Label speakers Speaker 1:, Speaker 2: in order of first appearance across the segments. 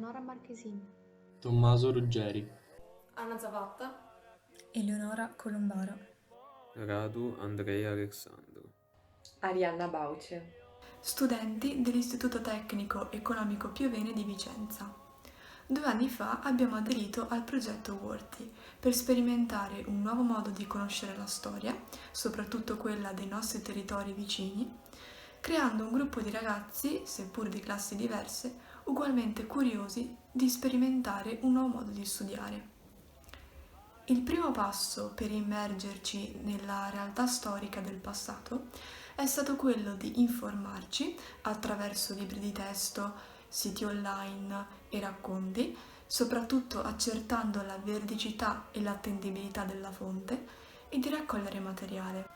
Speaker 1: Eleonora Marchesin,
Speaker 2: Tommaso Ruggeri,
Speaker 3: Anna Zavatta,
Speaker 4: Eleonora Colombara,
Speaker 5: Radu Andrei Alessandro,
Speaker 6: Arianna Bauce.
Speaker 4: studenti dell'Istituto Tecnico Economico Piovene di Vicenza. 2 anni fa abbiamo aderito al progetto WORTY per sperimentare un nuovo modo di conoscere la storia, soprattutto quella dei nostri territori vicini, creando un gruppo di ragazzi, seppur di classi diverse, ugualmente curiosi di sperimentare un nuovo modo di studiare. Il primo passo per immergerci nella realtà storica del passato è stato quello di informarci attraverso libri di testo, siti online e racconti, soprattutto accertando la veridicità e l'attendibilità della fonte, e di raccogliere materiale.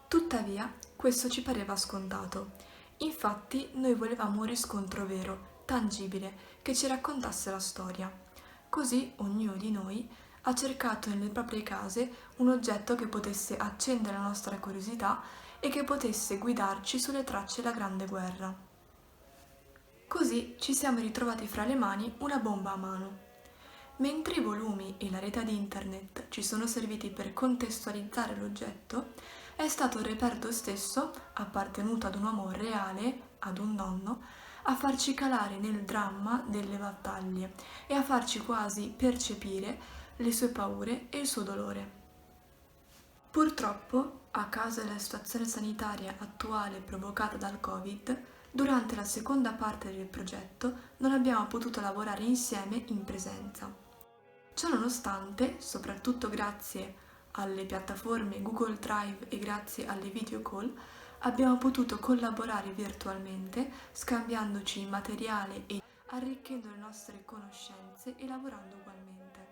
Speaker 4: Tuttavia, questo ci pareva scontato. Infatti, noi volevamo un riscontro vero, tangibile, che ci raccontasse la storia. Così ognuno di noi ha cercato nelle proprie case un oggetto che potesse accendere la nostra curiosità e che potesse guidarci sulle tracce della Grande Guerra. Così ci siamo ritrovati fra le mani una bomba a mano. Mentre i volumi e la rete di internet ci sono serviti per contestualizzare l'oggetto, è stato il reperto stesso, appartenuto ad un uomo reale, ad un nonno, a farci calare nel dramma delle battaglie e a farci quasi percepire le sue paure e il suo dolore. Purtroppo, a causa della situazione sanitaria attuale provocata dal Covid, durante la seconda parte del progetto non abbiamo potuto lavorare insieme in presenza. Ciononostante, soprattutto grazie alle piattaforme Google Drive e grazie alle video call, abbiamo potuto collaborare virtualmente, scambiandoci materiale e arricchendo le nostre conoscenze e lavorando ugualmente.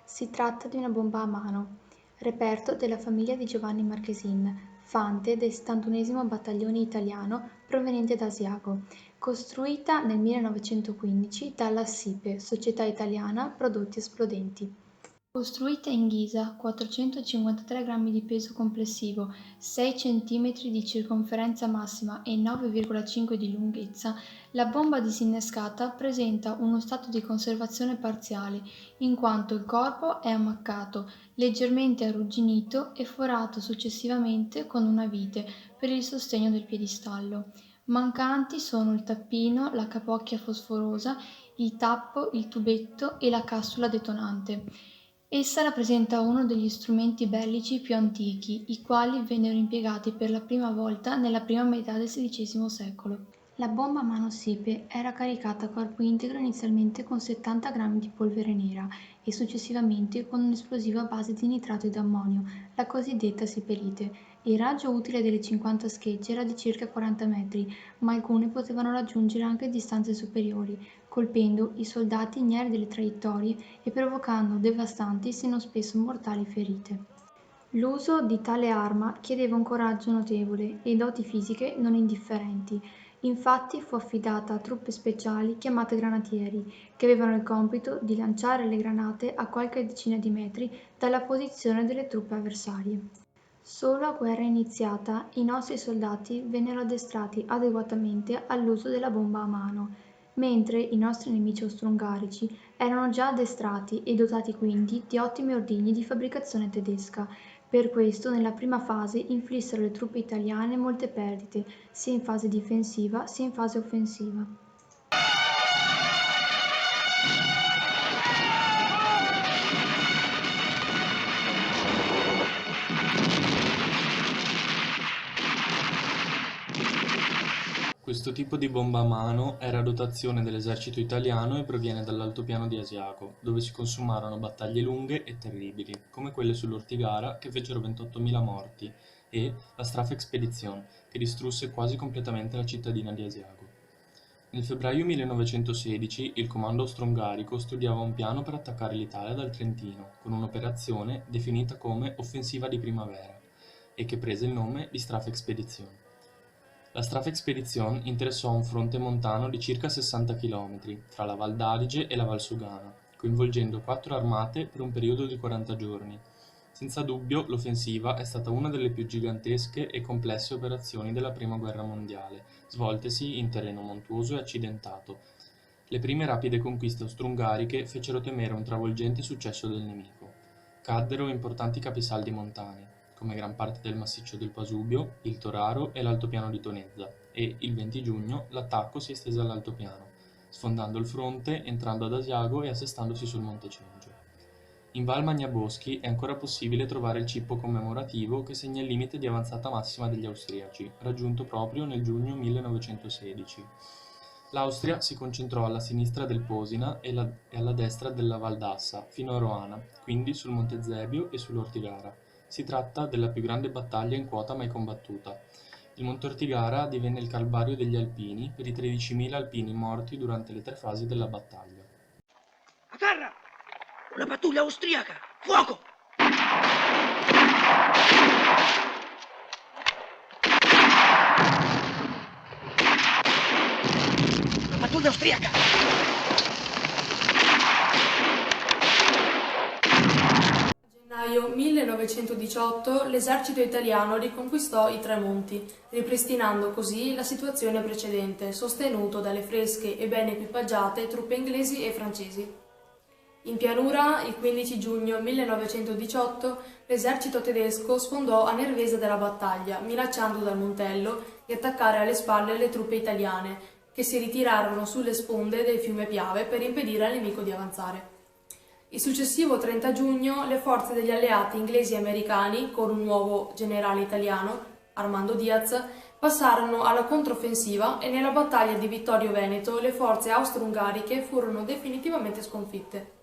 Speaker 1: si tratta di una bomba a mano, reperto della famiglia di Giovanni Marchesin, fante del 71° Battaglione Italiano proveniente da Asiago, costruita nel 1915 dalla SIPE, Società Italiana Prodotti Esplodenti. Costruita in ghisa, 453 grammi di peso complessivo, 6 cm di circonferenza massima e 9,5 di lunghezza, la bomba disinnescata presenta uno stato di conservazione parziale, in quanto il corpo è ammaccato, leggermente arrugginito e forato successivamente con una vite per il sostegno del piedistallo. Mancanti sono il tappino, la capocchia fosforosa, il tappo, il tubetto e la capsula detonante. Essa rappresenta uno degli strumenti bellici più antichi, i quali vennero impiegati per la prima volta nella prima metà del XVI secolo. La bomba a mano SIPE era caricata a corpo integro inizialmente con 70 grammi di polvere nera e successivamente con un esplosivo a base di nitrato ed ammonio, la cosiddetta sipelite. Il raggio utile delle 50 schegge era di circa 40 metri, ma alcune potevano raggiungere anche distanze superiori, colpendo i soldati ignari delle traiettorie e provocando devastanti se non spesso mortali ferite. L'uso di tale arma chiedeva un coraggio notevole e doti fisiche non indifferenti. Infatti fu affidata a truppe speciali chiamate granatieri, che avevano il compito di lanciare le granate a qualche decina di metri dalla posizione delle truppe avversarie. Solo a guerra iniziata i nostri soldati vennero addestrati adeguatamente all'uso della bomba a mano, mentre i nostri nemici austro-ungarici erano già addestrati e dotati quindi di ottimi ordigni di fabbricazione tedesca. Per questo nella prima fase inflissero alle truppe italiane molte perdite, sia in fase difensiva sia in fase offensiva.
Speaker 2: Questo tipo di bomba a mano era dotazione dell'esercito italiano e proviene dall'altopiano di Asiago, dove si consumarono battaglie lunghe e terribili, come quelle sull'Ortigara che fecero 28.000 morti, e la Strafexpedition, che distrusse quasi completamente la cittadina di Asiago. Nel febbraio 1916 il comando austro-ungarico studiava un piano per attaccare l'Italia dal Trentino, con un'operazione definita come Offensiva di Primavera, e che prese il nome di Strafexpedition. La Strafexpedition interessò un fronte montano di circa 60 km tra la Val d'Adige e la Val Sugana, coinvolgendo 4 armate per un periodo di 40 giorni. Senza dubbio l'offensiva è stata una delle più gigantesche e complesse operazioni della Prima Guerra Mondiale, svoltesi in terreno montuoso e accidentato, Le prime rapide conquiste austro-ungariche fecero temere un travolgente successo del nemico. Caddero importanti capisaldi montani, come gran parte del massiccio del Pasubio, il Toraro e l'altopiano di Tonezza, e il 20 giugno l'attacco si estese all'altopiano, sfondando il fronte, entrando ad Asiago e assestandosi sul Monte Cengio. In Val Magnaboschi è ancora possibile trovare il cippo commemorativo che segna il limite di avanzata massima degli austriaci, raggiunto proprio nel giugno 1916. L'Austria si concentrò alla sinistra del Posina e alla destra della Val d'Assa, fino a Roana, quindi sul Monte Zebio e sull'Ortigara. Si tratta della più grande battaglia in quota mai combattuta. Il Monte Ortigara divenne il calvario degli alpini per i 13.000 alpini morti durante le 3 fasi della battaglia.
Speaker 7: A terra! Una pattuglia austriaca! Fuoco! Una pattuglia austriaca!
Speaker 3: Gennaio 1918 l'esercito italiano riconquistò i Tre Monti, ripristinando così la situazione precedente, sostenuto dalle fresche e ben equipaggiate truppe inglesi e francesi. In pianura, il 15 giugno 1918, l'esercito tedesco sfondò a Nervesa della battaglia, minacciando dal Montello di attaccare alle spalle le truppe italiane, che si ritirarono sulle sponde del fiume Piave per impedire al nemico di avanzare. Il successivo 30 giugno le forze degli alleati inglesi e americani, con un nuovo generale italiano, Armando Diaz, passarono alla controffensiva e nella battaglia di Vittorio Veneto le forze austro-ungariche furono definitivamente sconfitte.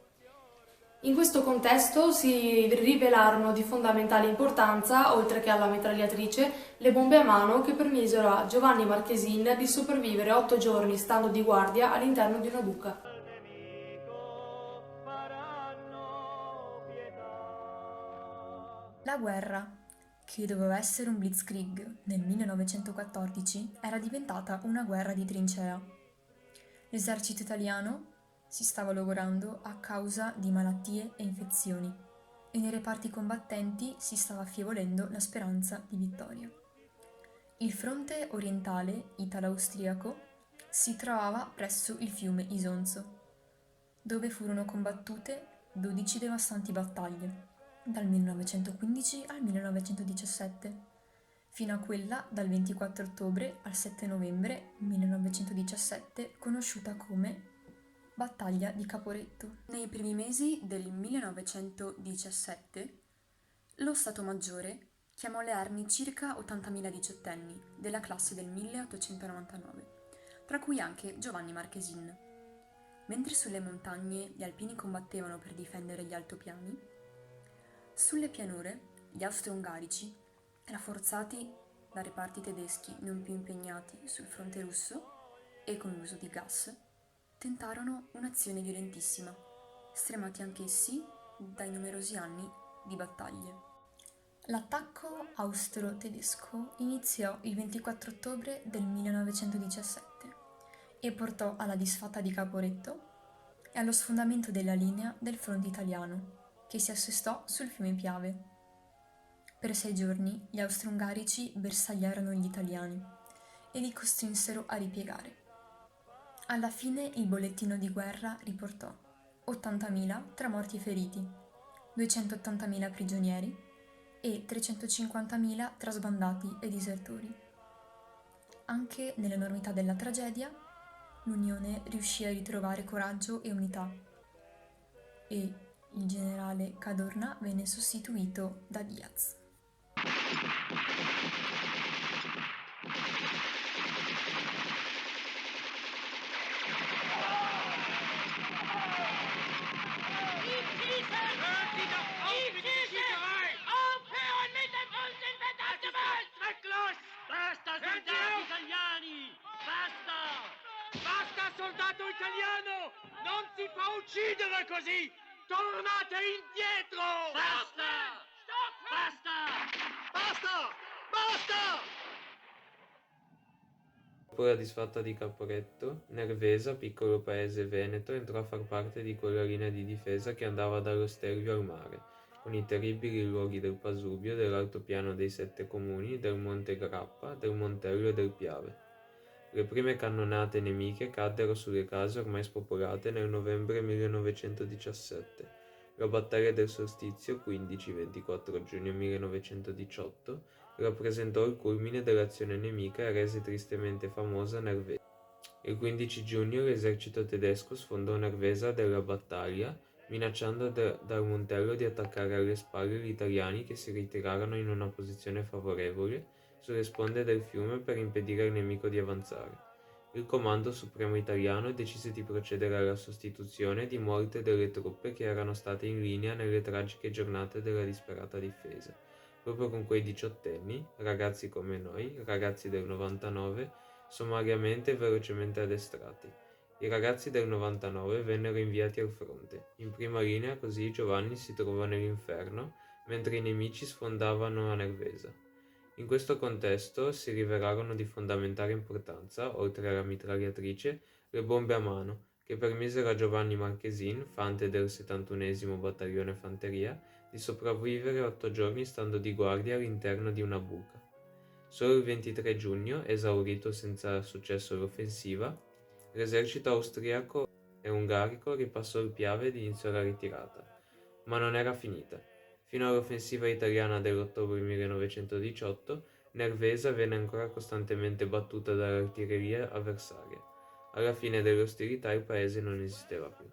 Speaker 3: In questo contesto si rivelarono di fondamentale importanza, oltre che alla mitragliatrice, le bombe a mano che permisero a Giovanni Marchesin di sopravvivere 8 giorni stando di guardia all'interno di una buca.
Speaker 8: La guerra, che doveva essere un blitzkrieg nel 1914, era diventata una guerra di trincea. L'esercito italiano si stava logorando a causa di malattie e infezioni e nei reparti combattenti si stava affievolendo la speranza di vittoria. Il fronte orientale italo-austriaco si trovava presso il fiume Isonzo, dove furono combattute 12 devastanti battaglie, dal 1915 al 1917, fino a quella dal 24 ottobre al 7 novembre 1917, conosciuta come Battaglia di Caporetto. Nei primi mesi del 1917, lo Stato Maggiore chiamò alle armi circa 80.000 diciottenni della classe del 1899, tra cui anche Giovanni Marchesin. Mentre sulle montagne gli alpini combattevano per difendere gli altopiani, sulle pianure gli austro-ungarici, rafforzati da reparti tedeschi non più impegnati sul fronte russo e con l'uso di gas, tentarono un'azione violentissima, stremati anch'essi dai numerosi anni di battaglie. L'attacco austro-tedesco iniziò il 24 ottobre del 1917 e portò alla disfatta di Caporetto e allo sfondamento della linea del fronte italiano, che si assestò sul fiume Piave. Per 6 giorni gli austro-ungarici bersagliarono gli italiani e li costrinsero a ripiegare. Alla fine il bollettino di guerra riportò 80.000 tra morti e feriti, 280.000 prigionieri e 350.000 tra sbandati e disertori. Anche nell'enormità della tragedia, l'Unione riuscì a ritrovare coraggio e unità e il generale Cadorna venne sostituito da Diaz.
Speaker 7: Basta, soldato italiano! Non si fa uccidere così! Tornate indietro! Basta! Basta! Basta! Basta!
Speaker 5: Dopo la disfatta di Caporetto, Nervesa, piccolo paese veneto, entrò a far parte di quella linea di difesa che andava dallo Stelvio al mare, con i terribili luoghi del Pasubio, dell'altopiano dei 7 comuni, del Monte Grappa, del Montello e del Piave. Le prime cannonate nemiche caddero sulle case ormai spopolate nel novembre 1917. La battaglia del solstizio, 15-24 giugno 1918, rappresentò il culmine dell'azione nemica e rese tristemente famosa Nervesa. Il 15 giugno l'esercito tedesco sfondò Nervesa della battaglia, minacciando dal Montello di attaccare alle spalle gli italiani che si ritirarono in una posizione favorevole sulle sponde del fiume per impedire al nemico di avanzare. Il Comando Supremo Italiano decise di procedere alla sostituzione di molte delle truppe che erano state in linea nelle tragiche giornate della disperata difesa, proprio con quei diciottenni, ragazzi come noi, ragazzi del 99, sommariamente e velocemente addestrati. I ragazzi del 99 vennero inviati al fronte. In prima linea così Giovanni si trovò nell'inferno, mentre i nemici sfondavano a Nervesa. In questo contesto si rivelarono di fondamentale importanza, oltre alla mitragliatrice, le bombe a mano, che permisero a Giovanni Marchesin, fante del 71° Battaglione Fanteria, di sopravvivere 8 giorni stando di guardia all'interno di una buca. Solo il 23 giugno, esaurito senza successo l'offensiva, l'esercito austriaco e ungarico ripassò il Piave ed iniziò la ritirata. Ma non era finita. Fino all'offensiva italiana dell'ottobre 1918, Nervesa venne ancora costantemente battuta dall'artiglieria avversaria. Alla fine delle ostilità il paese non esisteva più.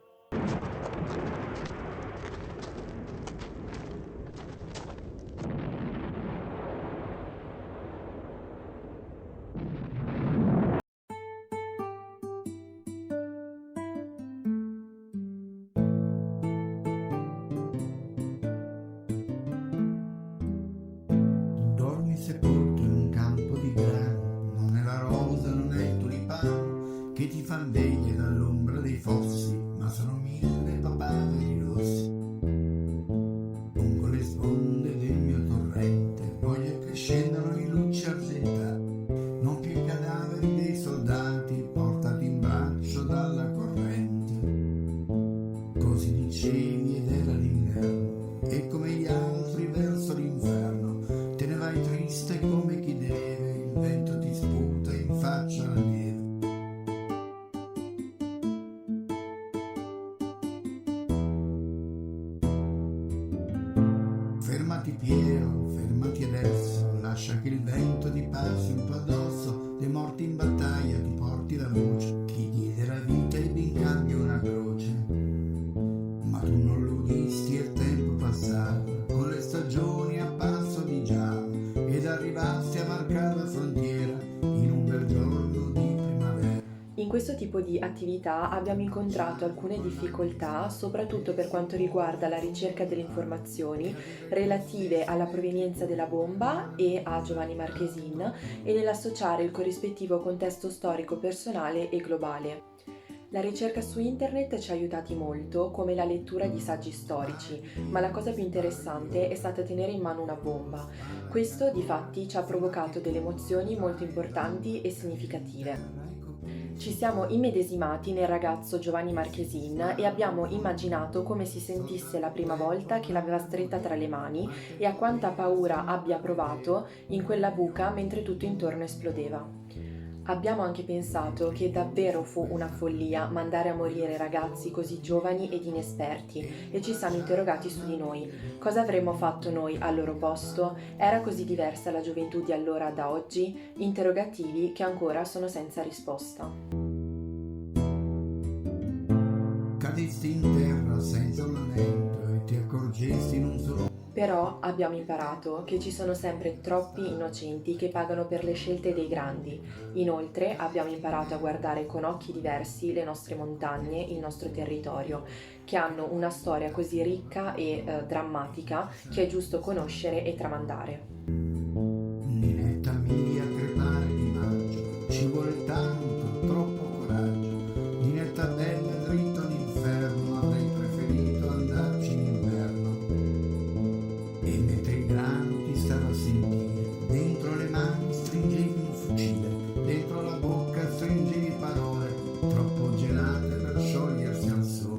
Speaker 9: Dormi sepolto in un campo di grano, non è la rosa, non è il tulipano che ti fan veglie dall'ombra dei fossi, ma sono 1000 papaveri rossi. Lungo le sponde del mio torrente voglio che scendano in luce argentata, non più i cadaveri dei soldati portati in braccio dalla corrente. Così dicevi ed era l'inverno, e come gli altri verso l'inferno te ne vai triste come chi deve, il vento ti sputa in faccia la neve. Fermati Piero, fermati adesso, lascia che il vento ti passi un po' addosso, dei morti in battaglia ti porti la voce, chi diede la vita e in cambio una croce. Ma tu non lo udisti e il tempo passava, con le stagioni a passo di giava, ed arrivasti a varcare la frontiera in un bel giorno di primavera.
Speaker 6: In questo tipo di attività abbiamo incontrato alcune difficoltà, soprattutto per quanto riguarda la ricerca delle informazioni relative alla provenienza della bomba e a Giovanni Marchesin e nell'associare il corrispettivo contesto storico personale e globale. La ricerca su internet ci ha aiutati molto, come la lettura di saggi storici, ma la cosa più interessante è stata tenere in mano una bomba. Questo, difatti, ci ha provocato delle emozioni molto importanti e significative. Ci siamo immedesimati nel ragazzo Giovanni Marchesin e abbiamo immaginato come si sentisse la prima volta che l'aveva stretta tra le mani e a quanta paura abbia provato in quella buca mentre tutto intorno esplodeva. Abbiamo anche pensato che davvero fu una follia mandare a morire ragazzi così giovani ed inesperti e ci siamo interrogati su di noi. Cosa avremmo fatto noi al loro posto? Era così diversa la gioventù di allora da oggi? Interrogativi che ancora sono senza risposta.
Speaker 9: Cadesti in terra senza un lamento e ti accorgesti in un solo.
Speaker 6: Però abbiamo imparato che ci sono sempre troppi innocenti che pagano per le scelte dei grandi. Inoltre abbiamo imparato a guardare con occhi diversi le nostre montagne, il nostro territorio, che hanno una storia così ricca e drammatica che è giusto conoscere e tramandare.
Speaker 9: Ninetta mia, crepare di maggio, ci vuole tanto, troppo coraggio. Ninetta bella, dritto all'inferno, avrei preferito andarci in inverno. E mentre il grano ti stava a sentire, dentro le mani stringevi un fucile, dentro la bocca stringevi parole, troppo gelate per sciogliersi al sole.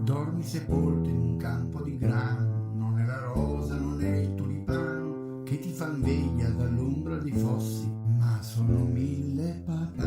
Speaker 9: Dormi sepolto in un campo di grano, non dei fossi, ma sono 1000 papaveri